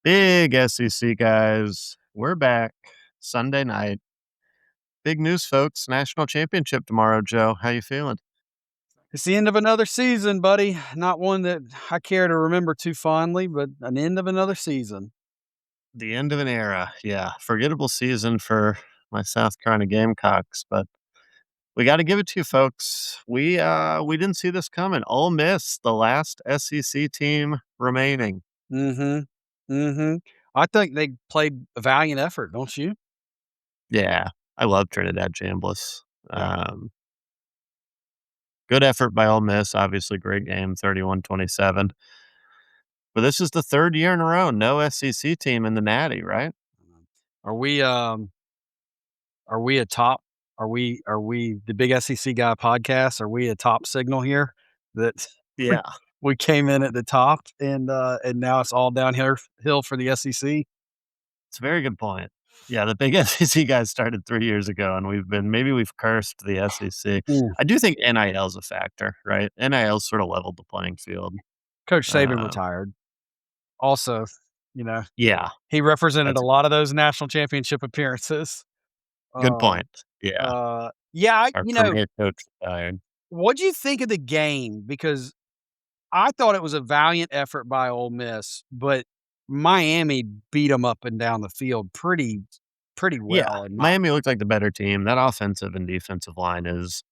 Big SEC guys. We're back Sunday night. Big news, folks. National championship tomorrow, Joe. How you feeling? It's the end of another season, buddy. Not one that I care to remember too fondly, but an end of another season. The end of an era. Yeah. Forgettable season for my South Carolina Gamecocks, but we got to give it to you, folks. We didn't see this coming. Ole Miss, the last SEC team remaining. Mhm. Mhm. I think they played a valiant effort, don't you? Yeah. I love Trinidad Chambliss. Yeah. Um, Good effort by Ole Miss. Obviously, great game, 31-27. But this is the 3rd year in a row, no SEC team in the Natty, right? Are we, are we a top are we the Big SEC Guy podcast? Are we a top signal here that we Yeah, we came in at the top and now it's all downhill hill for the SEC? it's a very good point. Yeah, the big SEC guys started 3 years ago, and we've cursed the SEC. Mm. I do think NIL is a factor, right? NIL sort of leveled the playing field. Coach Saban Um, retired. Also, you know, yeah, he represented a that's a lot of those national championship appearances. good Um, point. Yeah, yeah, our premier coach retired. what'd you think of the game? Because I thought it was a valiant effort by Ole Miss, but Miami beat them up and down the field pretty Yeah, well and not. Miami looked like the better team. That offensive and defensive line is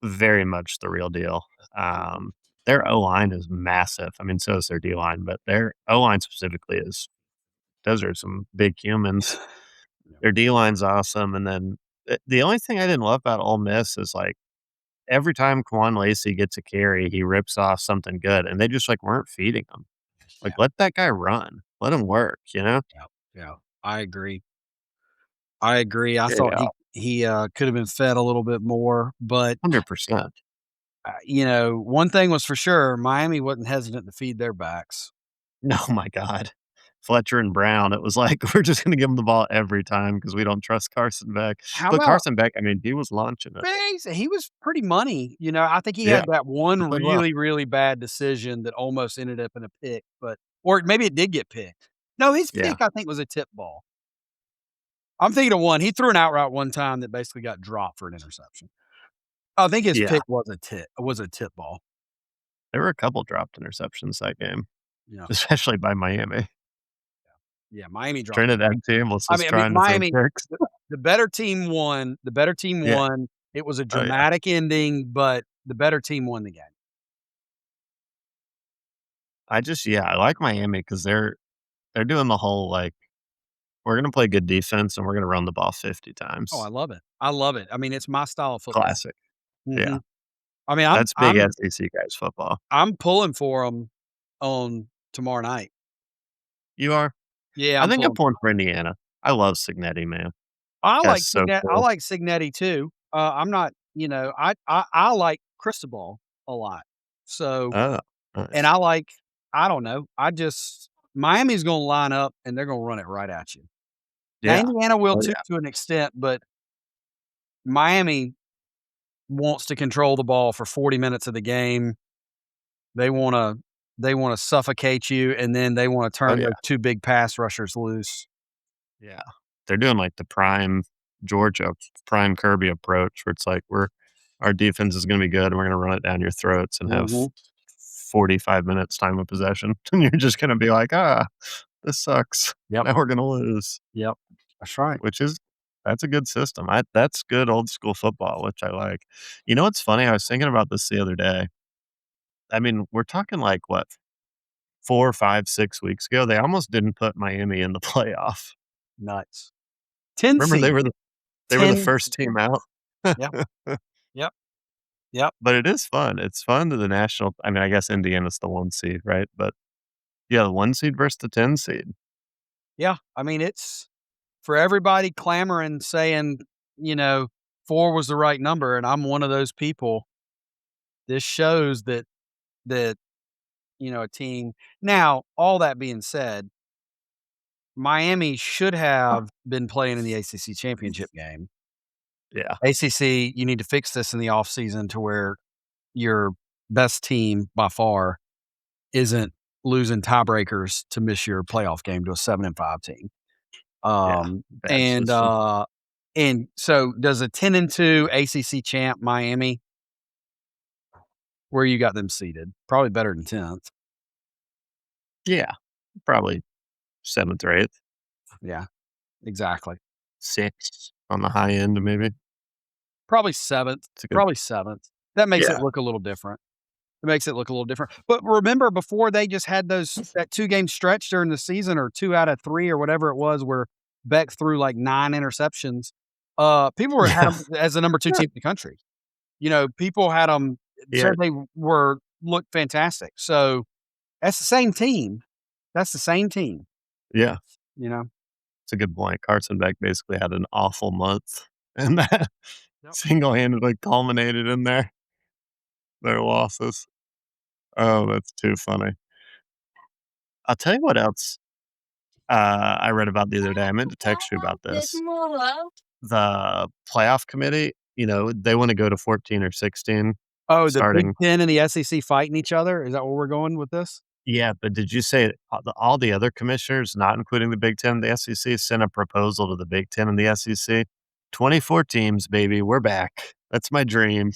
very much the real deal. Mhm. Um, their O-line is massive. I mean, so is their D-line, but their O-line specifically is those are some big humans. Yeah. Their D-line's awesome, and then the only thing I didn't love about Ole Miss is, like, every time Quan Lacey gets a carry, he rips off something good, and they just, like, weren't feeding him. Like, Yeah, let that guy run. Let him work, you know? yeah, yeah. I agree. I agree. I thought Yeah, he could have been fed a little bit more, but 100%. one thing was for sure, Miami wasn't hesitant to feed their backs. Oh my god. Fletcher and Brown, it was like, we're just gonna give him the ball every time because we don't trust Carson Beck. How But about Carson Beck, I mean, he was launching it. he was pretty money, I think he Yeah, had that he one played well. really, really bad decision that almost ended up in a pick, but or maybe it did get picked. No, his Yeah, pick, I think, was a tip ball. I'm thinking of one. He threw an out route one time that basically got dropped for an interception. I think his yeah. pick was a tip ball. There were a couple dropped interceptions that game, Yeah. especially by Miami. Yeah, Miami dropped it. Trinidad Samuels was I mean, trying to throw Miami picks. the better team won. The better team Yeah. won. It was a Oh, yeah. dramatic ending, but the better team won the game. I like Miami because they're doing the whole, like, "We're gonna play good defense, and we're gonna run the ball 50 Oh, I times." love it. I love it. I mean, it's my style of football. Classic. Yeah. Mhm. I mean, That's big SEC guys football. I'm pulling for them on tomorrow night. You are? Yeah, I I'm think I'm pulling pulling for 'em. for Indiana. I love Signetti, man. Guy's so I cool. like Signetti too. I'm not, I like Cristobal a lot. So, Oh, and nice. I don't know. Miami's gonna line up and they're gonna run it right at you. Now Yeah. Indiana will Oh, too yeah. to an extent, but Miami wants to control the ball for 40 minutes of the game. They wanna they wanna suffocate you, and then they wanna Oh, turn yeah. those 2 big pass rushers loose. Yeah. They're doing, like, the prime Georgia, prime Kirby approach where it's like, our defense is gonna be good, and we're gonna run it down your throats and have Mhm. 45 minutes time of possession, and you're just gonna be like, "Ah, this sucks. Yep, Now we're gonna lose," yep. That's right. which is that's a good system. That's good old school football, which I like. You know what's funny? I was thinking about this the other day. I mean, we're talking, like, what, 4, 5, 6 weeks ago? They almost didn't put Miami in the playoff. Nuts. 10 Remember seed. they were the 10 first team out? Yep, yep, yep. But it is fun. It's fun to the national I mean, I guess Indiana's the 1 seed, right? But, yeah, the 1 seed versus the 10 seed. Yeah, I mean, it's for everybody clamoring saying, you know, 4 was the right number, and I'm one of those people. This shows that a team. Now, all that being said, Miami should have been playing in the ACC championship game. Yeah. ACC, you need to fix this in the offseason to where your best team by far isn't losing tiebreakers to miss your playoff game to a 7-5 team. Yeah, Um, bad and, system. uh, and so does a 10-2 ACC champ Miami, where you got them seated? Probably better than 10th. Yeah, probably 7th or 8th, Yeah, exactly. 6th on the high end, maybe. Probably 7th, It's a good probably 7th. That makes it yeah, look a little different. It makes it look a little different. But remember before they just had that 2-game stretch during the season or 2 out of 3 or whatever it was where Beck threw like 9 interceptions, people were had yeah, them as the number 2 team in the country. You know, people had them yeah, said they were looked fantastic. So, that's the same team. That's the same team, yeah. you know? It's a good point. Carson Beck basically had an awful month, and that Yep. single-handedly culminated in their losses. Oh, that's too funny. I'll tell you what else, I read about the other day. I meant to text you about this. The playoff committee, they wanna go to 14 or 16 Oh, the Big starting. 10 and the SEC fighting each other? Is that where we're going with this? Yeah, but did you say all the other commissioners, not including the Big Ten, the SEC, sent a proposal to the Big Ten and the SEC? 24 teams, baby, we're back. That's my dream.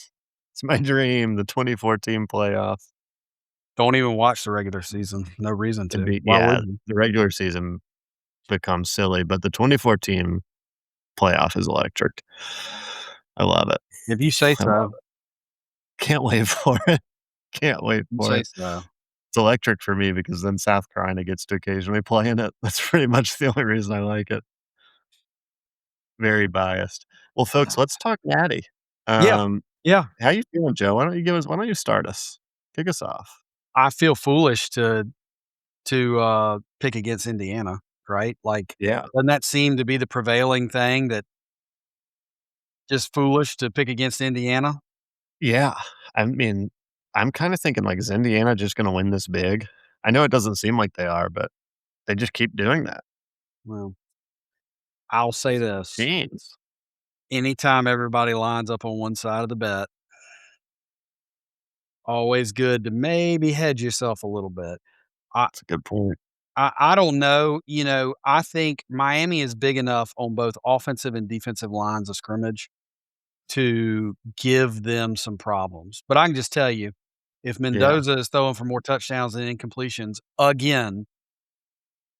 It's my dream, the 24 team playoff. Don't even watch the regular season. No reason It'd to. be Why would yeah, you? the regular season becomes silly, but the 24 team playoff is electric. I love it. If you say I love so. it. Can't wait for it. Can't wait You for say it. so. It's electric for me because then South Carolina gets to occasionally play in it. That's pretty much the only reason I like it. Very biased. Well, folks, let's talk Natty. Yeah. Um, Yeah. how you feeling, Joe? Why don't you start us? Kick us off. I feel foolish to pick against Indiana, right? Like, Yeah. doesn't that seem to be the prevailing thing that just foolish to pick against Indiana? Yeah. I mean, I'm kinda thinking, like, is Indiana just gonna win this big? I know it doesn't seem like they are, but they just keep doing that. Well, I'll say this. Jeez. Anytime everybody lines up on one side of the bet, always good to maybe hedge yourself a little bit. I That's a good point. I don't know, I think Miami is big enough on both offensive and defensive lines of scrimmage to give them some problems. But I can just tell you, if Yeah. Mendoza is throwing for more touchdowns than incompletions again,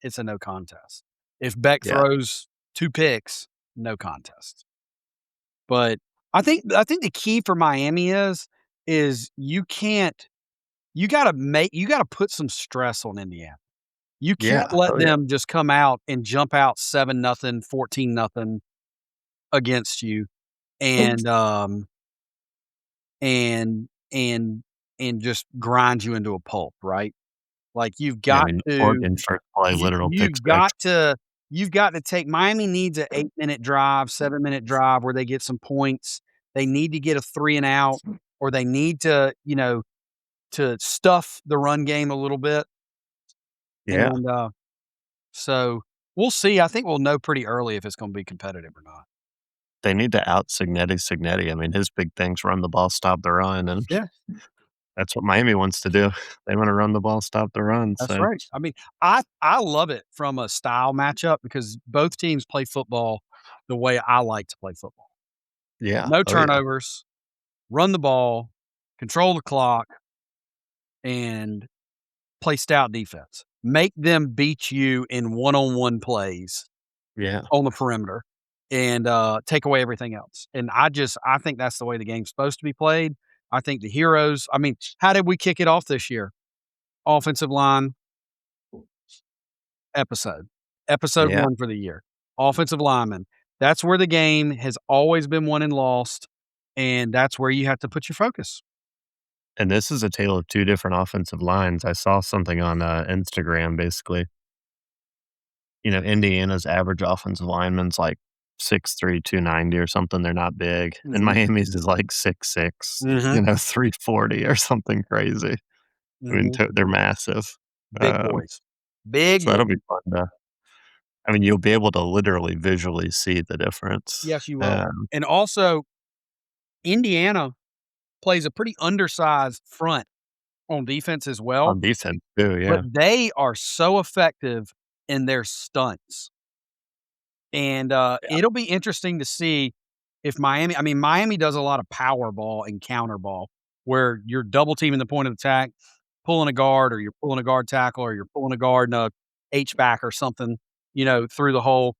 it's a no contest. If Beck Yeah. throws 2 picks, no contest. But I think the key for Miami is you gotta put some stress on Indiana. You can't Yeah. let Oh, yeah. them just come out and jump out 7-0, 14-0 against you and, and and just grind you into a pulp, right? Like, Yeah, I mean, Oregon first play, you literal pick you've six. got to you've got to take Miami needs a 8-minute drive, 7-minute drive where they get some points. They need to get a 3 and out, or they need to, to stuff the run game a little bit, Yeah. and, so we'll see. I think we'll know pretty early if it's gonna be competitive or not. They need to out Signetti. I mean, his big thing's run the ball, stop the run, and Yeah, that's what Miami wants to do. They wanna run the ball, stop the run, that's so right. I mean, I love it from a style matchup because both teams play football the way I like to play football. yeah. No Oh, yeah. turnovers, run the ball, control the clock, and play stout defense. Make them beat you in one-on-one plays Yeah. on the perimeter and, take away everything else. And I think that's the way the game's supposed to be played. I think the heroes I mean, how did we kick it off this year? Offensive line episode. Episode Yeah. 1 for the year. Offensive lineman. That's where the game has always been won and lost, and that's where you have to put your focus. And this is a tale of 2 different offensive lines. I saw something on, Instagram, basically. Indiana's average offensive lineman's like 6'3", 290 or something, they're not big, and Mhm. Miami's is like 6'6", Mhm. 340 or something crazy. I mean, Mhm. they're massive. Big boys. Big So that'll boys. be fun to you'll be able to literally visually see the difference. Yes, you will. And also, Indiana plays a pretty undersized front on defense as well, On defense too, but yeah. they are so effective in their stunts. And, Yeah. it'll be interesting to see if Miami does a lot of power ball and counter ball, where you're double teaming the point of attack, pulling a guard, or you're pulling a guard tackle, or you're pulling a guard in a H-back or something, through the hole.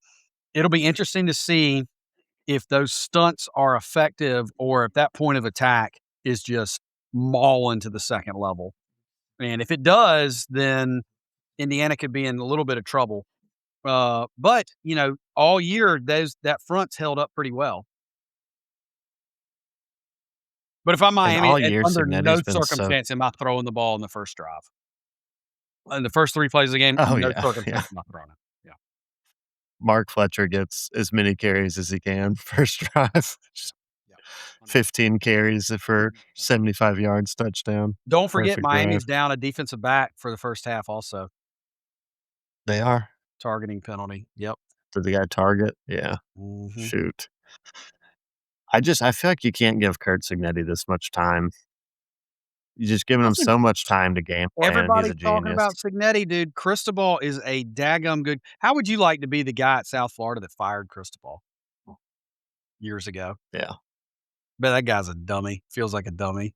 It'll be interesting to see if those stunts are effective or if that point of attack is just mauling to the second level. And if it does, then Indiana could be in a little bit of trouble. But, all year, that front's held up pretty well. But if I'm And Miami, all year, under no Cignetti's been so circumstance am I throwing the ball in the first drive. In the first 3 plays of the game, oh, no yeah, yeah. circumstance am I throwing it. Yeah. Mark Fletcher gets as many carries as he can first drive. Just Yeah. 100%. 15 carries for 100%. 75 yards, touchdown. Don't forget Perfect drive. Miami's down a defensive back for the first half also. They are. Targeting penalty. Yep. Did the guy target? Yeah. Mhm. Shoot. I feel like you can't give Kurt Cignetti this much time. You're just giving him Listen, so much time to game plan. He's everybody's a talking genius. about Cignetti, dude. Cristobal is a daggum good. How would you like to be the guy at South Florida that fired Cristobal years ago? Yeah. Bet that guy's a dummy. Feels like a dummy.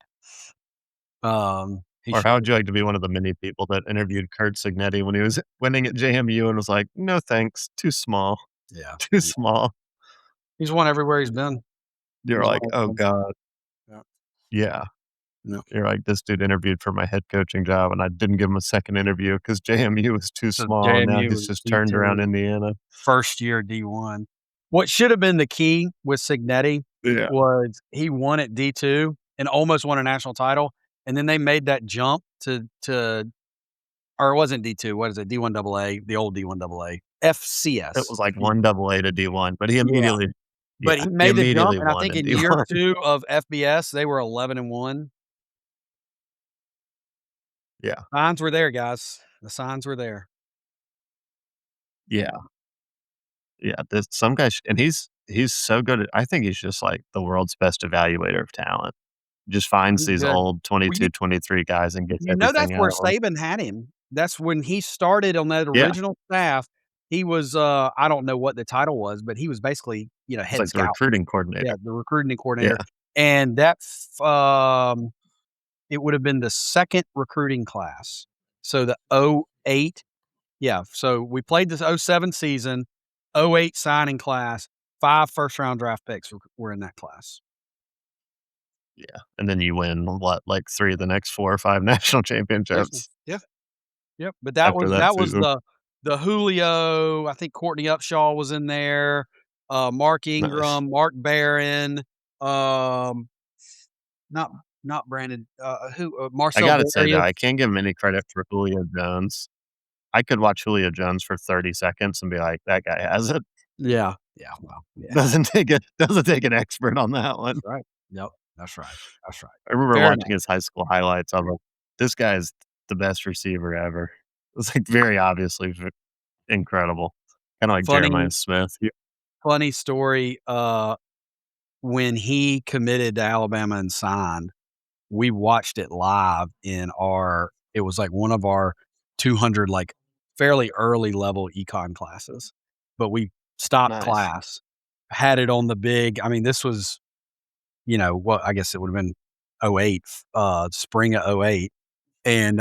He Or how would should. you like to be one of the many people that interviewed Kurt Cignetti when he was winning at JMU and was like, "No, thanks. Too small. Yeah. Too Yeah. small." He's won everywhere he's been. You're He's like, won "Oh everything. god." Yeah. Yeah. No. You're like, "This dude interviewed for my head coaching job, and I didn't give him a second interview because JMU was too So small, and now JMU he's was just turned around D2, Indiana." first year D1. What should have been the key with Cignetti Yeah. was he won at D2 and almost won a national title, and then they made that jump to or it wasn't D2, what is it? D1 AA, the old D1 AA, It FCS. was like 1 AA to D1, but he Yeah, immediately but yeah, he he made the jump, immediately and I won think in in year D1. 2 of FBS, they were 11-1. Yeah. Signs were there, guys. The signs were there. Yeah. Yeah, there's some guys and he's so good at I think he's just, like, the world's best evaluator of talent. Just finds He's these good. old Well, you 22, 23 guys and gets you know that's everything out where of them. Saban had him. That's when he started on that Yeah. original staff. He was, I don't know what the title was, but he was basically, He's head like the scout. recruiting Yeah, coordinator. the recruiting Yeah. coordinator, and it would have been the 2nd recruiting class. So the '08, yeah, so we played this '07 season, '08 signing class, 5 first-round draft picks were in that class. Yeah, and then you win, what, like 3 of the next 4 or 5 national Seriously. championships Yeah. Yep, but that after was that that was season. the Julio, I think Courtney Upshaw was in there, Mark Nice. Ingram, Mark Barron, um, not not Brandon, I Marcel gotta say, though, Darius. I can't give him any credit for Julio Jones. I could watch Julio Jones for 30 seconds and be like, "That guy has it." Yeah, yeah, well, yeah, Doesn't take an expert on that that's one. right. Yep, that's right, that's right. I remember Fair enough. watching his high school highlights. I was like, "This guy's the best receiver ever." It was, like, very obviously incredible. Kinda like Jeremiah Funny Smith. funny story, when he committed to Alabama and signed, we watched it live in it was like one of our 200, like, fairly early level econ classes, but we stopped Nice. class, had it on the big, this was, what, I guess it would have been '08, spring of '08, and,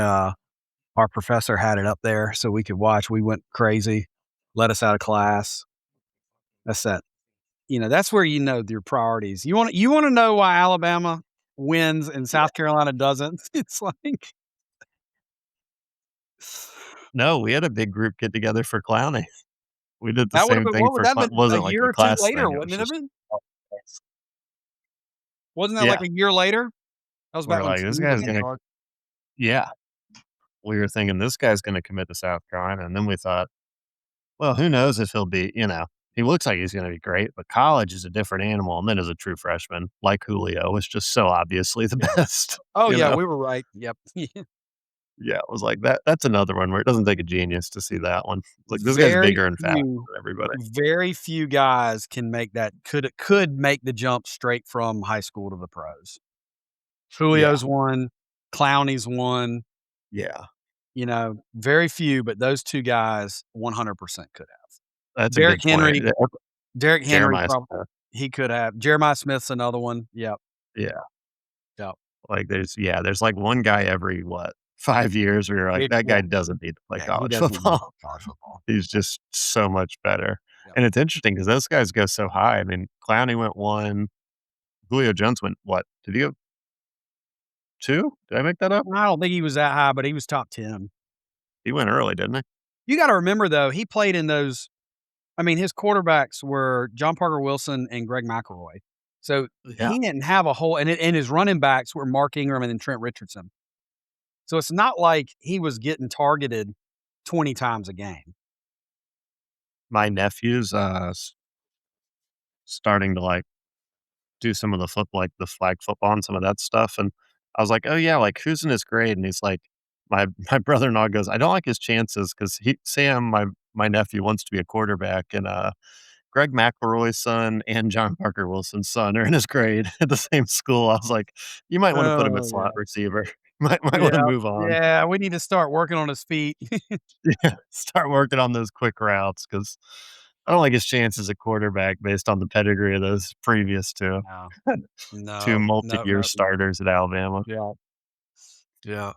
our professor had it up there so we could watch. We went crazy, let us out of class. That's that. That's where your priorities. You wanna know why Alabama wins and Yeah. South Carolina doesn't? It's like No, we had a big group get together for clowning. We did the that would have same been thing what would for that have been a wasn't like year a or 2 class later, thing, it was wouldn't it have just been? Wasn't that yeah. like a year later? That was back We're when like, "This Steve was guy's in gonna" charge. yeah. We were thinking, "This guy's gonna commit to South Carolina," and then we thought, "Well, who knows if he'll be" he looks like he's gonna be great, but college is a different animal, and then as a true freshman, like Julio, was just so obviously the best, Oh, you yeah, know? we were right. Yep. Yeah, it was like that's another one where it doesn't take a genius to see that one. Like, this guy's Very bigger and faster few than everybody. very few guys can make that could make the jump straight from high school to the pros. Yeah. Julio's one, Clowney's one, Yeah, very few, but those 2 guys 100% could have. that's a Derrick good point. Henry Derrick Henry Jeremiah prob Smith. he could have. Jeremiah Smith's another one. Yep, Yeah, yep. like, there's, like, one guy every, what, 5 years where you're like, It "That yeah, guy doesn't need to play yeah, he college doesn't need football." college football. He's just so much better, Yep. and it's interesting because those guys go so high. I mean, Clowney went 1, Julio Jones went what? Did he go 2? Did I make that up? I don't think he was that high, but he was top 10. He went early, didn't he? You gotta remember, though, he played in those I mean, his quarterbacks were John Parker Wilson and Greg McElroy. So, Yeah. he didn't have a whole and his running backs were Mark Ingram and then Trent Richardson. So, it's not like he was getting targeted 20 times a game. My nephew's, starting to, like, do some of the the flag football and some of that stuff, and I was like, "Oh, yeah, like, who's in his grade?" And he's like my my brother-in-law goes, "I don't like his chances because Sam, my nephew, wants to be a quarterback, and, Greg McElroy's son and John Parker Wilson's son are in his grade at the same school." I was like, "You might wanna put him at Oh, slot yeah. receiver. Might wanna Yeah, move on." yeah, we need to start working on his feet. Yeah, start working on those quick routes because I don't like his chances at quarterback based on the pedigree of those previous 2. No, 2 no, no, multi-year no, no. starters at Alabama. Yeah, yeah.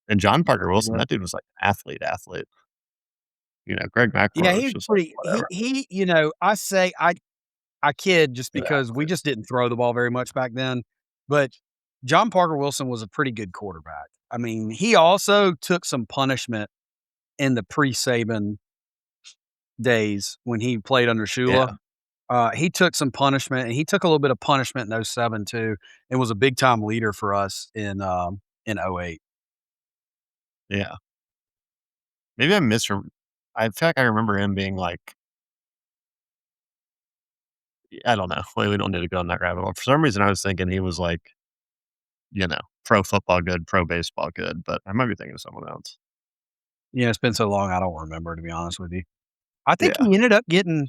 And John Parker Wilson, Yeah. that dude was like an athlete. Greg Yeah, McElroy was he's just like, pretty whatever. I say I kid just Good because we athlete. just didn't throw the ball very much back then, but John Parker Wilson was a pretty good quarterback. I mean, he also took some punishment in the pre-Saban days when he played under Shula. Yeah, He took some punishment, and he took a little bit of punishment in '07 too, and was a big time leader for us in '08. yeah. Maybe I feel like I remember him being like I don't know. We don't need to go on that rabbit hole. For some reason, I was thinking he was like, pro football good, pro baseball good, but I might be thinking of someone else. Yeah, it's been so long, I don't remember, to be honest with you. I think Yeah. he ended up getting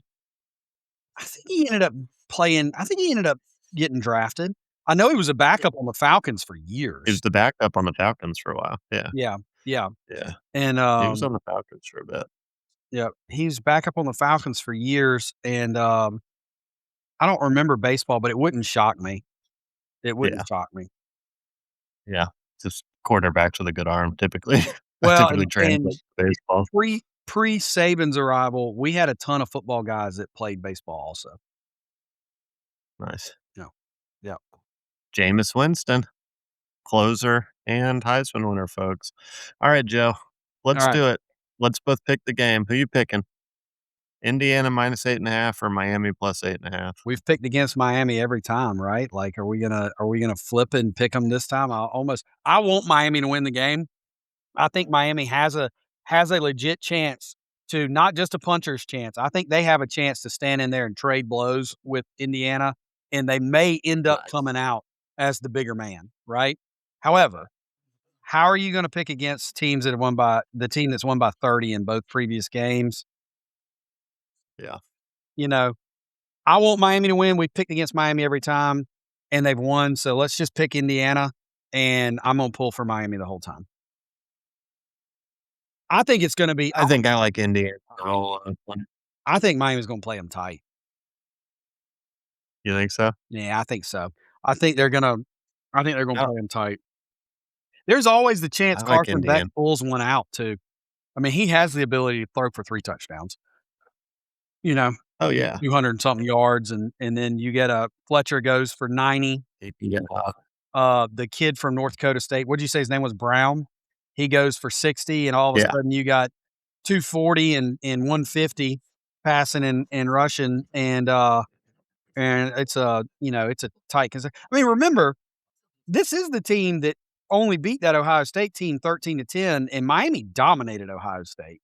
I think he ended up I think he ended up getting drafted. I know he was a backup on the Falcons for He was years. the backup on the Falcons for a while. Yeah, Yeah, yeah, yeah. and, He was on the Falcons for a bit. yeah, he's backup on the Falcons for years, and, I don't remember baseball, but it wouldn't shock me. It Yeah, wouldn't shock me. yeah. Just quarterbacks with a good arm typically. That Well, typically and translates to baseball. pre-Saban's arrival, we had a ton of football guys that played baseball also. Nice. Yeah, yeah. Jameis Winston, closer and Heisman winner, folks. All right, Joe, let's Alright. do it. Let's both pick the game. Who you picking? Indiana -8.5 or Miami +8.5? We've picked against Miami every time, right? Like, are we gonna flip and pick them this time? I want Miami to win the game. I think Miami has a legit chance to not just a puncher's chance. I think they have a chance to stand in there and trade blows with Indiana, and they may end up Nice. coming out as the bigger man, right? However, how are you gonna pick against teams that have won by the team that's won by 30 in both previous games? Yeah. You know, I want Miami to win. We've picked against Miami every time, and they've won, so let's just pick Indiana, and I'm gonna pull for Miami the whole time. I think it's gonna be I think I like Indiana. I think Miami's gonna play them tight. You think so? Yeah, I think so. I think they're gonna I think they're gonna Yeah, play them tight. There's always the chance I like Carson Beck Indiana. pulls one out too. I mean, he has the ability to throw for 3 touchdowns, you know, Oh, yeah. 200 and something yards, and then you get a Fletcher goes for 90. He can get hot. The kid from North Dakota State, what'd you say his name was, Brown? He goes for 60, and all of a Yeah, sudden you got 240 and 150 passing and rushing, and it's a tight 'cause I mean, remember, this is the team that only beat that Ohio State team 13-10, and Miami dominated Ohio State,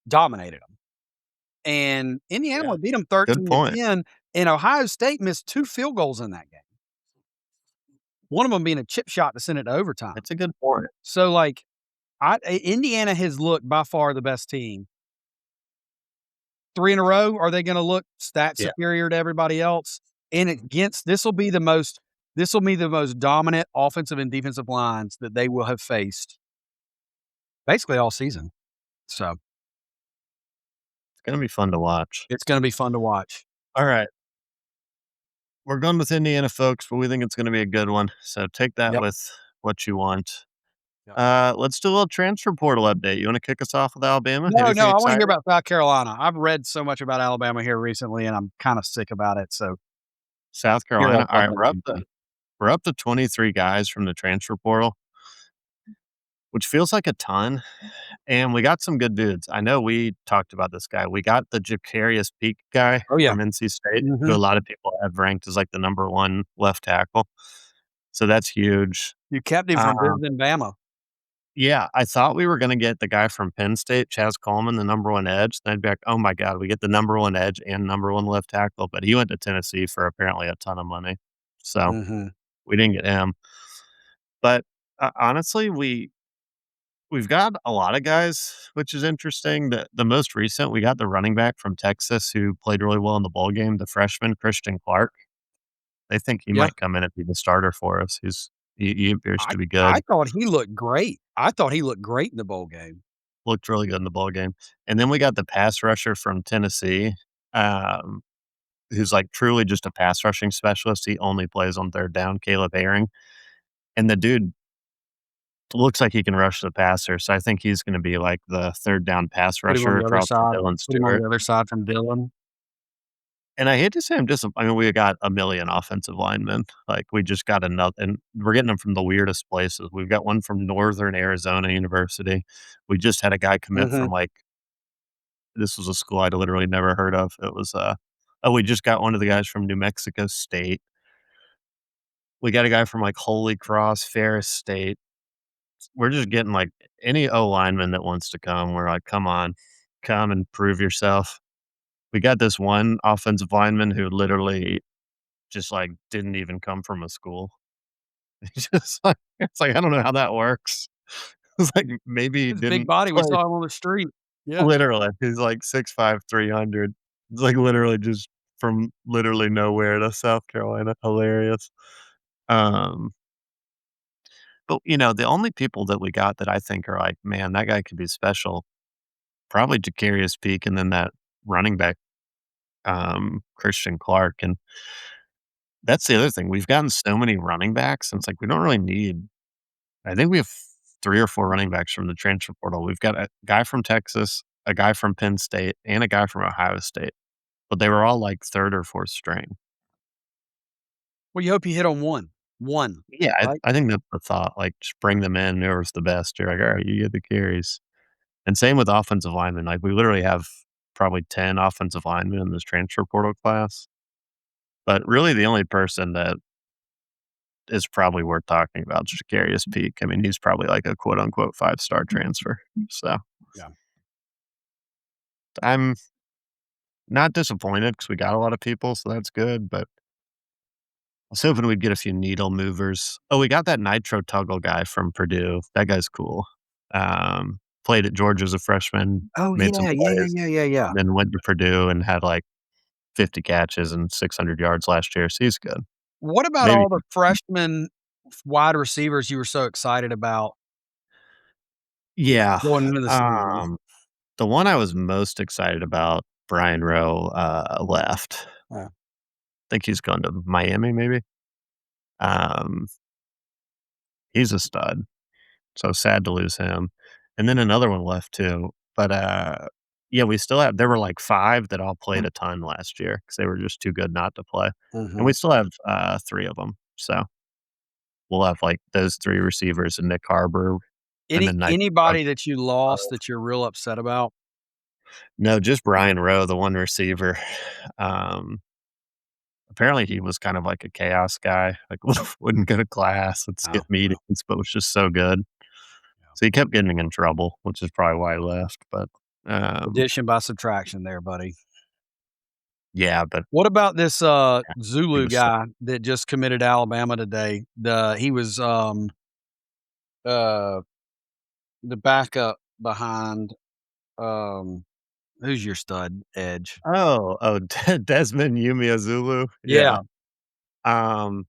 dominated them, and Indiana yeah. only beat them Good point. 13-10, and Ohio State missed 2 field goals in that game. One of them being a chip shot to send it to overtime. It's a good point. So, like, Indiana has looked by far the best team. 3 in a row, are they gonna look stat Yeah. superior to everybody else? And against this will be this will be the most dominant offensive and defensive lines that they will have faced basically all season. So, It's gonna be fun to watch. it's gonna be fun to watch. All right. We're going with Indiana, folks, but we think it's gonna be a good one. So take that Yep, with what you want. yep. Let's do a little transfer portal update. You wanna kick us off with Alabama? No, Anything no, I wanna hear exciting? about South Carolina. I've read so much about Alabama here recently, and I'm kinda sick about it, so South hear Carolina. all All about right, that game. we're up to 23 guys from the transfer portal, which feels like a ton. And we got some good dudes. I know we talked about this guy. We got the Jacarius Peak guy Oh, yeah. from NC State, who a Mhm. lot of people have ranked as like the number one left tackle. So that's huge. You kept him from Um, visiting Bama. yeah, I thought we were going to get the guy from Penn State, Chaz Coleman, the number one edge. Then I'd be like, oh my God, we get the number one edge and number one left tackle. But he went to Tennessee for apparently a ton of money. So Mhm. we didn't get him. But honestly, we've got a lot of guys, which is interesting. The most recent, we got the running back from Texas who played really well in the bowl game, the freshman Christian Clark. They think he Yeah. might come in and be the starter for us. He appears I to be I good. thought he looked great. I thought he looked great in the bowl game. Looked really good in the bowl game. And then we got the pass rusher from Tennessee, um, who's like truly just a pass rushing specialist. He only plays on third down, Caleb Herring. And the dude looks like he can rush the passer. So I think he's going to be like the third down pass Put him on rusher the other across from side. Dylan Put him on Stewart. the other side from Dylan. And I hate to say I'm I mean, we got a million offensive linemen. Like, we just got another, and we're getting them from the weirdest places. We've got one from Northern Arizona University. We just had a guy commit Mhm. from, like, this was a school I'd literally never heard of. It was, oh, we just got one of the guys from New Mexico State. We got a guy from, like, Holy Cross, Ferris State. We're just getting, like, any O lineman that wants to come. We're like, "Come on, come and prove yourself." We got this one offensive lineman who literally just, like, didn't even come from a school. It's just like it's like, I don't know how that works. It's like, maybe he His big didn't body, we play saw him on the street. Yeah. literally, he's like 6'5", 300. It's like literally just from literally nowhere to South Carolina, hilarious. Um, but, the only people that we got that I think are like, "Man, that guy could be special," probably Jacarius Peak and then that running back, Christian Clark, and that's the other thing. We've gotten so many running backs, and it's like we don't really need. I think we have 3 or 4 running backs from the transfer portal. We've got a guy from Texas, a guy from Penn State, and a guy from Ohio State, but they were all, like, 3rd or 4th string. Well, you hope you hit on one. One, Yeah, right? I think that's the thought, like, just bring them in, whoever's the best. You're like, "Alright, you get the carries." And same with offensive linemen, like, we literally have probably 10 offensive linemen in this transfer portal class, but really the only person that is probably worth talking about is Jacarius Peak. I mean, he's probably like a quote unquote 5-star transfer. So Yeah. I'm not disappointed because we got a lot of people, so that's good. But I was hoping we'd get a few needle movers. Oh, we got that Nitro Tuggle guy from Purdue. That guy's cool. Played at Georgia as a freshman, Oh, made some yeah, yeah, yeah, plays, yeah, yeah, yeah. then went to Purdue and had like 50 catches and 600 yards last year. So he's good. What about Maybe. all the freshmen wide receivers you were so excited about Yeah. going into the season? Um, the one I was most excited about, Brian Rowe, left. Yeah. Think he's gone to Miami, maybe. Um, he's a stud, so sad to lose him. And then another one left too. But yeah, we still have. There were like 5 that all played a ton last year because they were just too good not to play, and we Mhm. still have 3 of them. So we'll have like those 3 receivers and Nick Harbor, and then Nick. Anybody that you lost that you're real upset about? No, just Brian Rowe, the one receiver. Um, Apparently, he was kind of like a chaos guy, like, wouldn't go to class, would skip Oh, well, meetings, but was just so good. yeah. So he kept getting in trouble, which is probably why he left, but, Addition by subtraction there, buddy. yeah, but What about this, yeah, he Zulu was so guy that just committed to Alabama today? He was, uh, the backup behind, um, who's your stud edge? Oh, Desmond Umeozulu? Yeah, Yeah. um,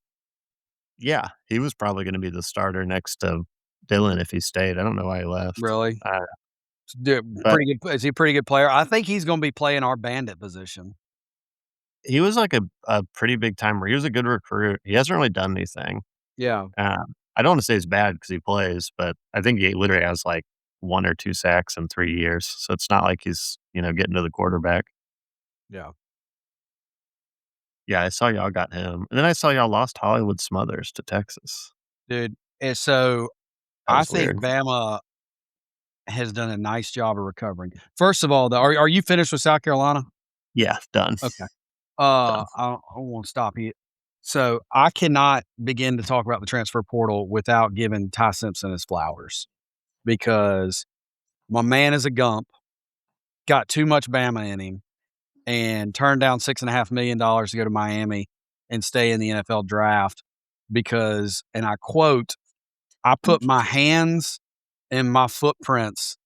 Yeah, he was probably gonna be the starter next to Dylan if he stayed. I don't know why he left. Really? Uh, but Pretty good, is he a pretty good player? I think he's gonna be playing our bandit position. he was like a pretty big timer. He was a good recruit. He hasn't really done anything. Yeah, I don't wanna say it's bad because he plays, but I think he literally has, like, 1 or 2 sacks in 3 years, so it's not like he's, getting to the quarterback. yeah. Yeah, I saw y'all got him, and then I saw y'all lost Hollywood Smothers to Texas. Dude, and so That I was think weird. Bama has done a nice job of recovering. First of all, are you finished with South Carolina? Yeah, done, Okay. done. I won't stop you. So, I cannot begin to talk about the transfer portal without giving Ty Simpson his flowers because my man is a Gump, got too much Bama in him, and turned down $6.5 million to go to Miami and stay in the NFL draft because, and I quote, "I put my hands and my footprints,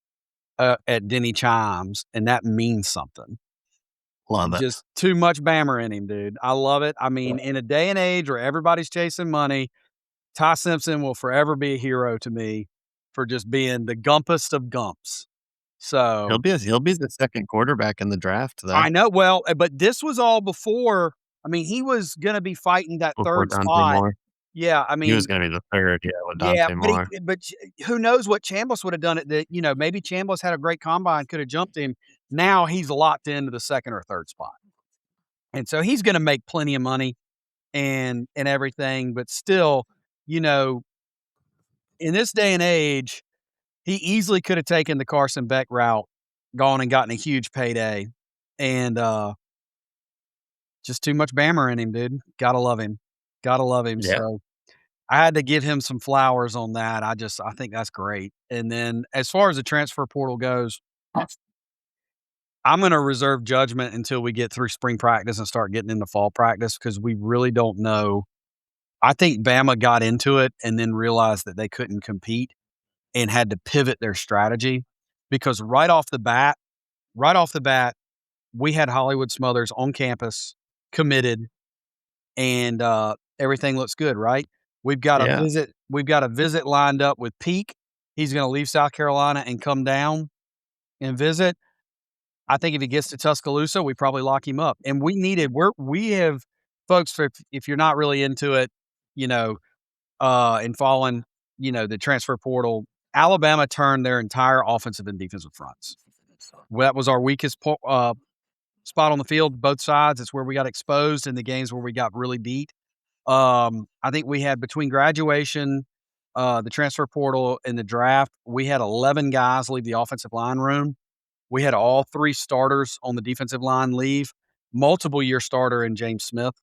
at Denny Chimes, and that means something." Love it. Just too much Bammer in him, dude. I love it. I mean, in a day and age where everybody's chasing money, Ty Simpson will forever be a hero to me for just being the gumpest of gumps. So, He'll be the 2nd quarterback in the draft, though, I know well, but this was all before. I mean, he was gonna be fighting that before 3rd Dante spot. Moore. Yeah, I He was mean, gonna be the 3rd, yeah, with yeah, Dante but Moore. who knows what Chambliss would have done it that, maybe Chambliss had a great combine, could have jumped him. Now he's locked into the 2nd or 3rd spot. And so he's gonna make plenty of money and everything, but still, you know, in this day and age, he easily could have taken the Carson Beck route, gone and gotten a huge payday, and, just too much Bammer in him, dude. Gotta love him. Gotta love him, Yeah, so I had to give him some flowers on that. I think that's great, and then as far as the transfer portal goes, I'm gonna reserve judgment until we get through spring practice and start getting into fall practice because we really don't know. I think Bama got into it and then realized that they couldn't compete and had to pivot their strategy because right off the bat, we had Hollywood Smothers on campus, committed, and, everything looks good, right? yeah. We've got a visit lined up with Peak. He's gonna leave South Carolina and come down and visit. I think if he gets to Tuscaloosa, we probably lock him up, and we have folks, if you're not really into it, you know, and following, the transfer portal, Alabama turned their entire offensive and defensive fronts. Well, that was our weakest spot on the field, both sides. It's where we got exposed in the games where we got really beat. I think we had between graduation, the transfer portal, and the draft, we had 11 guys leave the offensive line room. We had all 3 starters on the defensive line leave, multiple year starter in James Smith.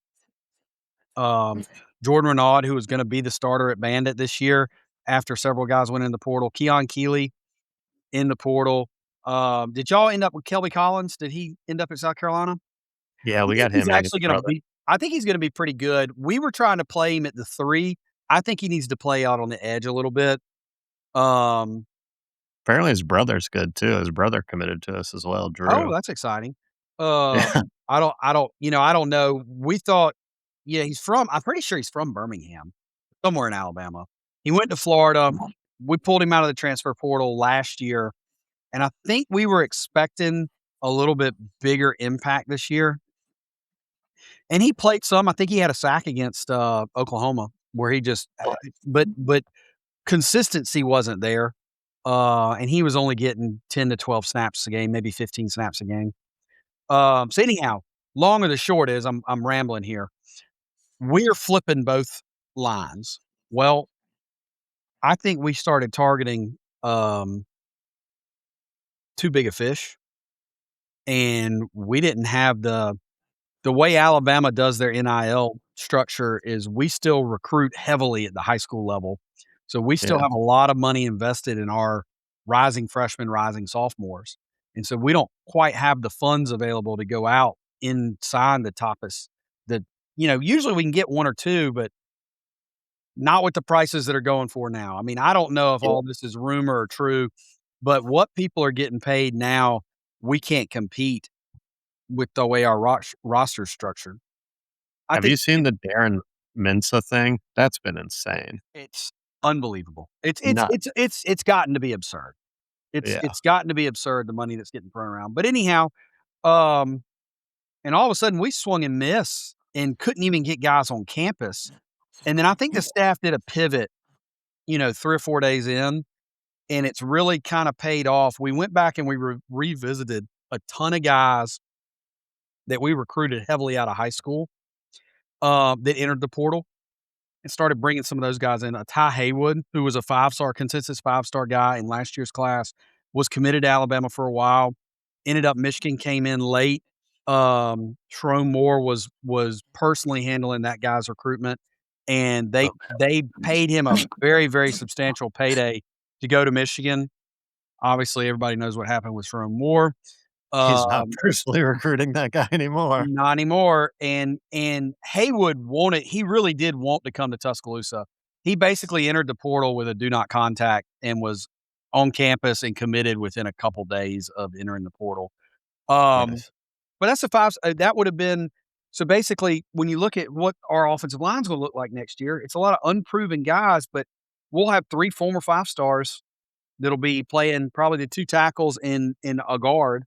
Jordan Renaud, who was gonna be the starter at Bandit this year after several guys went in the portal. Keon Keeley in the portal. Did y'all end up with Kelby Collins? Did he end up at South Carolina? Yeah, I we think got he's him and his actually gonna brother. be I think he's gonna be pretty good. We were trying to play him at the 3. I think he needs to play out on the edge a little bit. Um, Apparently his brother's good too. His brother committed to us as well, oh, Drew. that's exciting. Yeah, I don't know. We thought yeah, I'm pretty sure he's from Birmingham, somewhere in Alabama. He went to Florida. We pulled him out of the transfer portal last year, and I think we were expecting a little bit bigger impact this year. And he played some. I think he had a sack against, Oklahoma where he just but consistency wasn't there, and he was only getting 10 to 12 snaps a game, maybe 15 snaps a game. So anyhow, long or the short is I'm rambling here. We're flipping both lines. Well, I think we started targeting, too big a fish, and we didn't have the way Alabama does their NIL structure is we still recruit heavily at the high school level. So we still yeah. have a lot of money invested in our rising freshmen, rising sophomores. And so we don't quite have the funds available to go out and sign the toppest that, usually we can get 1 or 2, but not with the prices that are going for now. I mean, I don't know if Yeah. all this is rumor or true, but what people are getting paid now, we can't compete with the way our roster's structured. I Have think you seen the Darren Mensa thing, that's been insane. It's unbelievable. Nuts. It's gotten to be absurd. Yeah. It's gotten to be absurd, the money that's getting thrown around. But anyhow, um, and all of a sudden we swung and miss and couldn't even get guys on campus. And then I think the staff did a pivot, 3 or 4 days in, and it's really kinda paid off. We went back and we revisited a ton of guys that we recruited heavily out of high school, that entered the portal, and started bringing some of those guys in. Ty Haywood, who was a five-star consensus five-star guy in last year's class, was committed to Alabama for a while, ended up Michigan came in late. Sherrone Moore was personally handling that guy's recruitment, and Okay. they paid him a very, very substantial payday to go to Michigan. Obviously, everybody knows what happened with Sherrone Moore. He's not Um personally recruiting that guy anymore. Not anymore, and Haywood wanted he really did want to come to Tuscaloosa. He basically entered the portal with a do not contact and was on campus and committed within a couple days of entering the portal. Um, Nice. but that's a that would have been so basically, when you look at what our offensive line's gonna look like next year, it's a lot of unproven guys, but we'll have 3 former 5 stars that'll be playing probably the 2 tackles in a guard.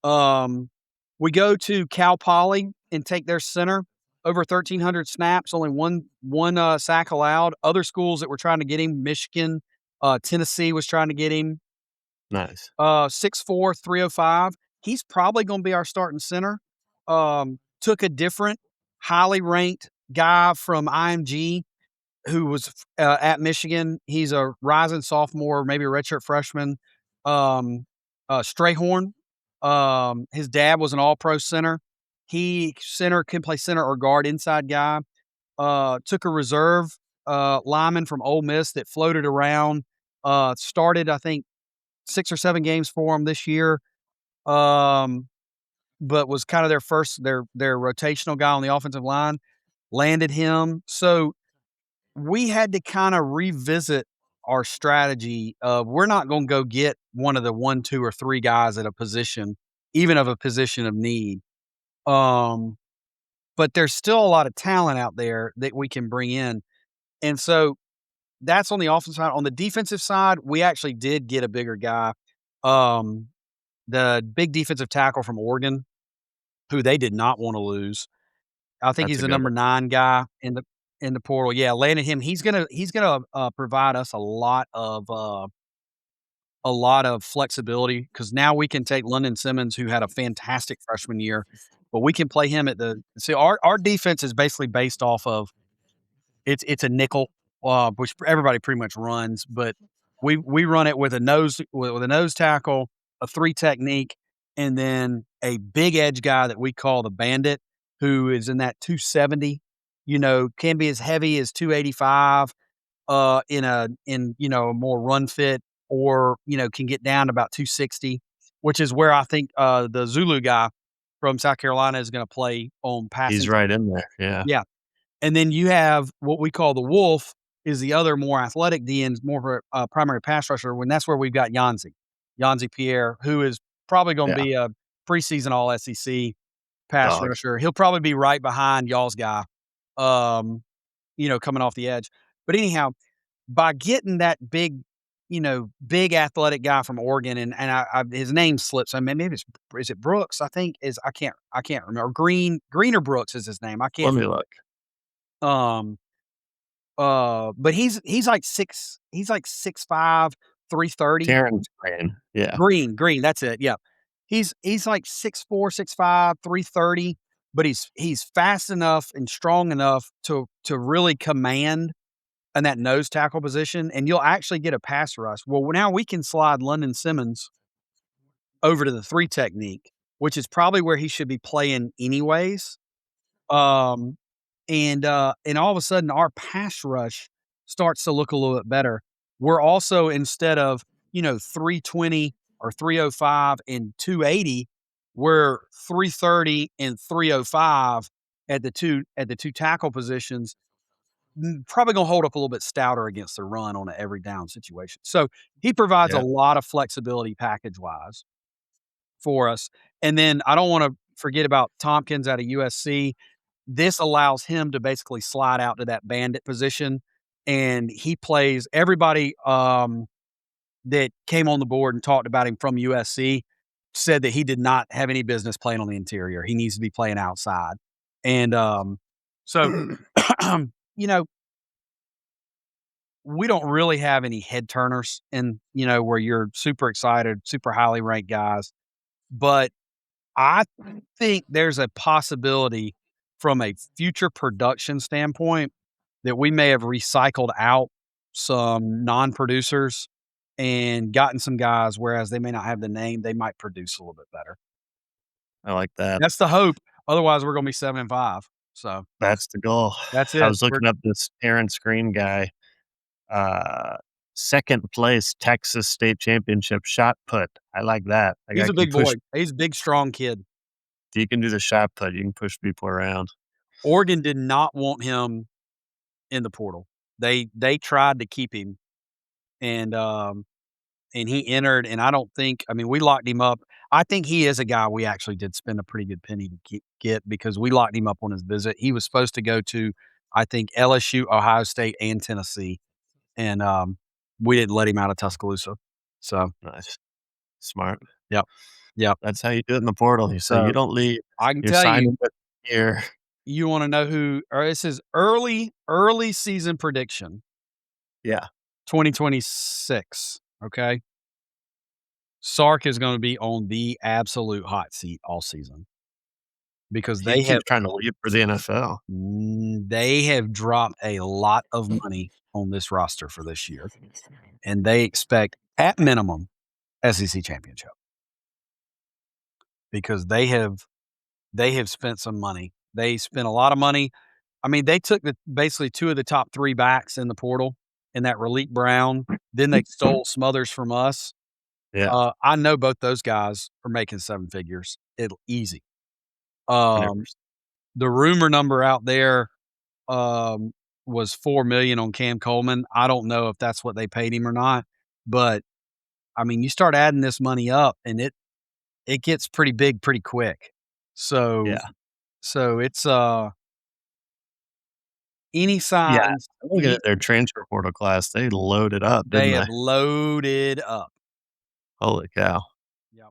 Um, we go to Cal Poly and take their center, over 1,300 snaps, only one sack allowed. Other schools that were trying to get him, Michigan, Tennessee was trying to get him. Nice. 6'4", 305. He's probably gonna be our starting center. Took a different highly ranked guy from IMG who was at Michigan. He's a rising sophomore, maybe a redshirt freshman. Strayhorn. His dad was an all-pro center. He can play center or guard, inside guy. Took a reserve lineman from Ole Miss that floated around. Started, I think, 6 or 7 games for him this year. Um, but was kind of their rotational guy on the offensive line. Landed him. So we had to kinda revisit our strategy of we're not gonna go get one of the 1, 2, or 3 guys at a position, even of a position of need. Um, but there's still a lot of talent out there that we can bring in, and so that's on the offensive side. On the defensive side, we actually did get a bigger guy. Um, the big defensive tackle from Oregon, who they did not wanna lose. I think That's he's a the good number one. 9 guy in the portal. Yeah, landed him. He's gonna provide us a lot of flexibility because now we can take London Simmons, who had a fantastic freshman year, but we can play him at the see, our defense is basically based off of it's a nickel, which everybody pretty much runs, but we run it with a nose tackle, a 3 technique, and then a big edge guy that we call the bandit, who is in that 270, can be as heavy as 285, a more run fit or, can get down to about 260, which is where I think, the Zulu guy from South Carolina is gonna play on He's passing. right in there. Yeah. Yeah. And then you have what we call the wolf is the other more athletic DN, more of a primary pass rusher, when that's where we've got Yanzi Pierre, who is probably gonna Yeah. be a preseason all SEC pass Dog. rusher. He'll probably be right behind y'all's guy, um, coming off the edge. But anyhow, by getting that big athletic guy from Oregon, and I his name slips. I mean, maybe is it Brooks? I think is I can't remember. Green or Brooks is his name. I Let can't. me look. Um, but he's like 6'5", 330. Terrence Green. Yeah. Green, that's it, yeah. He's like 6'4", 6'5", 330, but he's fast enough and strong enough to really command in that nose tackle position, and you'll actually get a pass rush. Well, now we can slide London Simmons over to the 3 technique, which is probably where he should be playing anyways. Um, and all of a sudden, our pass rush starts to look a little bit better. We're also instead of 320 or 305 and 280, we're 330 and 305 at the two tackle positions. Probably gonna hold up a little bit stouter against the run on an every down situation. So he provides a Yeah. lot of flexibility package wise for us. And then I don't want to forget about Tompkins out of USC. this allows him to basically slide out to that bandit position, and he plays everybody, that came on the board and talked about him from USC said that he did not have any business playing on the interior. He needs to be playing outside. And, so, you know, we don't really have any head turners and, where you're super excited, super highly ranked guys, but I think there's a possibility from a future production standpoint that we may have recycled out some non-producers and gotten some guys, whereas they may not have the name, they might produce a little bit better. I like that. That's the hope. Otherwise, we're gonna be 7-5. So, That's the goal. that's I it. was looking up this Aaron Screen guy, uh, 2nd place Texas state championship shot put. I like that. That He's guy a can big boy. push He's a big, strong kid. you can do the shot put, you can push people around. Oregon did not want him in the portal. They tried to keep him, and, and he entered, and I don't think I mean, we locked him up. I think he is a guy we actually did spend a pretty good penny to get because we locked him up on his visit. He was supposed to go to, I think, LSU, Ohio State, and Tennessee, and, we didn't let him out of Tuscaloosa. So, Nice. Smart. yep, yep. That's how you do it in the portal. You say, "You So, don't leave. I can You're tell you, signing with here." you wanna know who or this is early season prediction, Yeah. 2026, okay? Sark is gonna be on the absolute hot seat all season because He keeps trying to leave for the NFL. they have dropped a lot of money on this roster for this year, and they expect, at minimum, SEC championship because they have spent some money. They spent a lot of money. I mean, they took basically 2 of the top 3 backs in the portal and that Raleek Brown, then they stole Smothers from us. Yeah, I know both those guys are making 7 figures. It'll easy. Um, 100%. the rumor number out there, um, was 4,000,000 on Cam Coleman. I don't know if that's what they paid him or not, but, I mean, you start adding this money up and it gets pretty big pretty quick. So Yeah. it's, any Yeah. signs I'm looking any at their transfer portal class. They loaded up, they didn't have they? loaded up. Holy cow. Yep.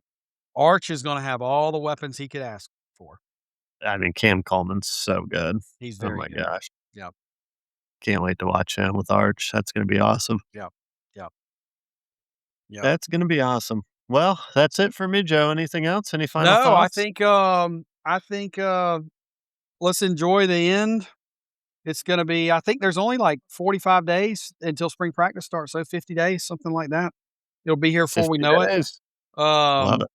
Arch is gonna have all the weapons he could ask for. I mean, Cam Coleman's so good. He's Oh very my good. gosh. Yep, Can't wait to watch him with Arch. That's gonna be awesome. yep, yep, yep. That's gonna be awesome. Well, that's it for me, Joe. Anything else? Any final No, thoughts? I think, let's enjoy the end. It's gonna be I think there's only, like, 45 days until spring practice starts, so 50 days, something like that. It'll be here before we 50 know it. days. Love Um, it.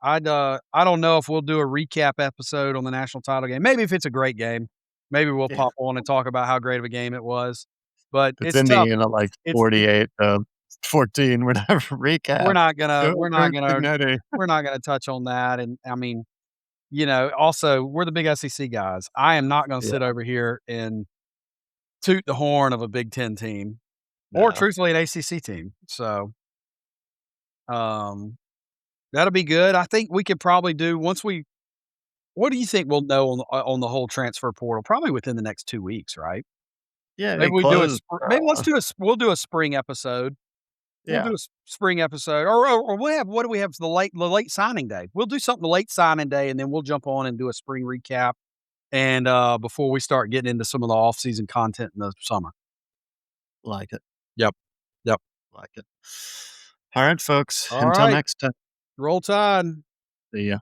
I don't know if we'll do a recap episode on the national title game. Maybe if it's a great game, maybe we'll Yeah. pop on and talk about how great of a game it was, but It's it's tough. Indiana, like It's 48 to 14, whatever. we're Recap. not gonna Go we're not Coach gonna Ignetti. we're not gonna touch on that, and, I mean, also, we're the big SEC guys. I am not gonna Yeah. sit over here and toot the horn of a Big Ten team or No. truthfully an ACC team. So, um, that'll be good. I think we could probably do once we what do you think we'll know on the whole transfer portal? Probably within the next 2 weeks, right? Yeah, Maybe they we do a closed, spr maybe let's do a s we'll do a spring episode. We'll yeah, do a spring episode or we'll have what do we have for the late signing day? We'll do something the late signing day, and then we'll jump on and do a spring recap and, before we start getting into some of the off-season content in the summer. like it, Yep. Yep. like it. Alright, folks, until Alright. next time. Roll Tide. See ya.